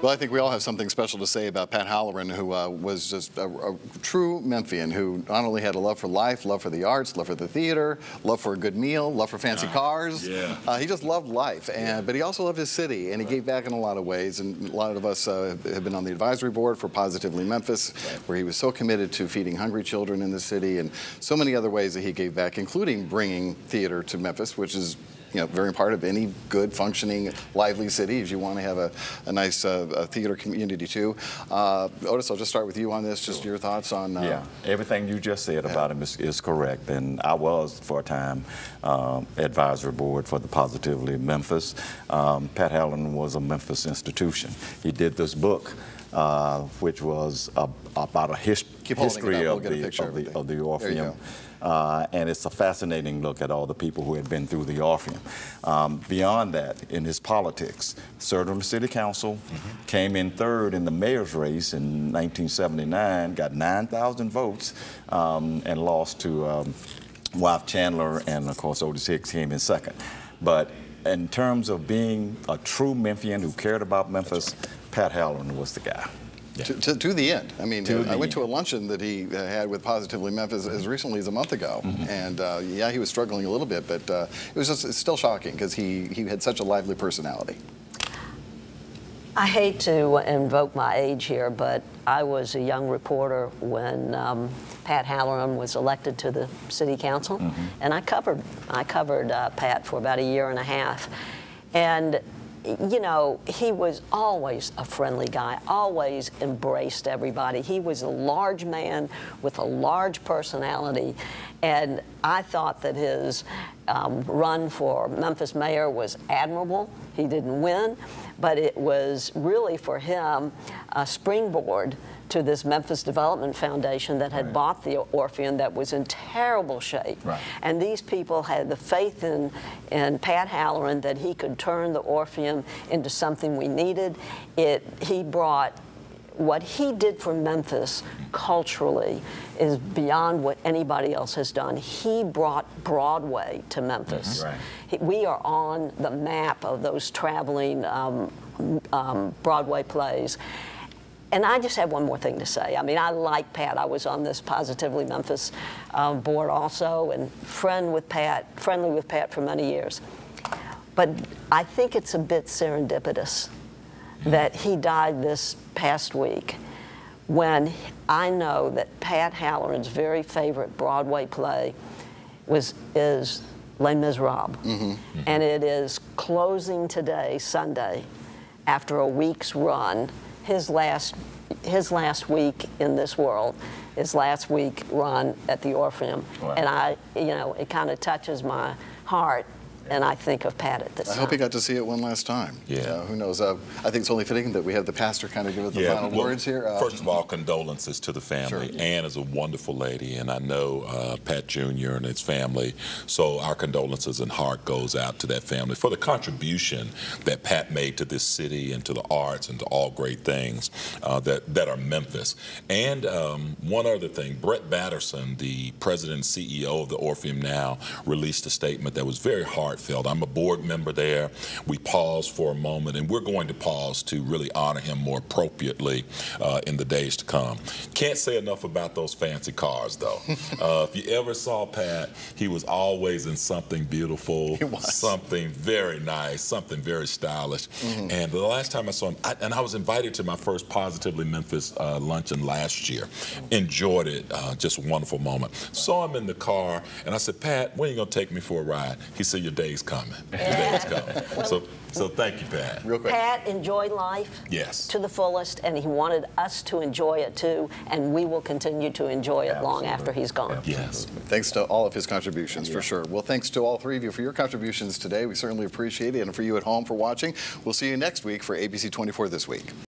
Well, I think we all have something special to say about Pat Halloran, who was just a true Memphian, who not only had a love for life, love for the arts, love for the theater, love for a good meal, love for fancy cars. Yeah. He just loved life, but he also loved his city, and he gave back in a lot of ways. And a lot of us have been on the advisory board for Positively Memphis, where he was so committed to feeding hungry children in the city, and so many other ways that he gave back, including bringing theater to Memphis, which is very part of any good, functioning, lively city, if you want to have a nice theater community too. Otis, I'll just start with you on this, just your thoughts on... Yeah, everything you just said about him is correct. And I was, for a time, advisory board for the Positively Memphis. Pat Halloran was a Memphis institution. He did this book, which was about a history of the Orpheum. And it's a fascinating look at all the people who had been through the Orpheum. Beyond that, in his politics, served on the city council, came in third in the mayor's race in 1979, got 9,000 votes, and lost to Wythe Chandler, and of course Otis Hicks came in second. But in terms of being a true Memphian who cared about Memphis, Pat Halloran was the guy. Yeah. To the end. I mean, I went to a luncheon that he had with Positively Memphis as recently as a month ago, and yeah, he was struggling a little bit, but it was just still shocking because he had such a lively personality. I hate to invoke my age here, but I was a young reporter when Pat Halloran was elected to the city council, and I covered Pat for about a year and a half, and you know, he was always a friendly guy, always embraced everybody. He was a large man with a large personality, and I thought that his run for Memphis mayor was admirable. He didn't win, but it was really for him a springboard to this Memphis Development Foundation that had bought the Orpheum that was in terrible shape. And these people had the faith in Pat Halloran that he could turn the Orpheum into something we needed. He brought, what he did for Memphis culturally is beyond what anybody else has done. He brought Broadway to Memphis. We are on the map of those traveling Broadway plays. And I just have one more thing to say. I mean, I like Pat. I was on this Positively Memphis board also, and friendly with Pat for many years. But I think it's a bit serendipitous that he died this past week, when I know that Pat Halloran's very favorite Broadway play is Les Miserables, and it is closing today, Sunday, after a week's run. His last week in this world, his last week run at the Orpheum, and it kind of touches my heart. And I think of Pat at this time. I hope he got to see it one last time. Yeah. Who knows? I think it's only fitting that we have the pastor kind of give us the final words here. First of all, condolences to the family. Ann is a wonderful lady, and I know Pat Jr. and his family. So our condolences and heart goes out to that family for the contribution that Pat made to this city and to the arts and to all great things that are Memphis. And one other thing, Brett Batterson, the president and CEO of the Orpheum now, released a statement that was very heartfelt. I'm a board member there. We paused for a moment, and we're going to pause to really honor him more appropriately in the days to come. Can't say enough about those fancy cars, though. If you ever saw Pat, he was always in something beautiful, something very nice, something very stylish. And the last time I saw him, and I was invited to my first Positively Memphis luncheon last year. Enjoyed it, just a wonderful moment. Saw him in the car, and I said, Pat, when are you going to take me for a ride? He said, your day's coming. Your day's coming. So thank you, Pat. Real quick. Pat enjoyed life to the fullest, and he wanted us to enjoy it too, and we will continue to enjoy it long after he's gone. Thanks to all of his contributions, for sure. Well, thanks to all three of you for your contributions today. We certainly appreciate it, and for you at home for watching. We'll see you next week for ABC24 This Week.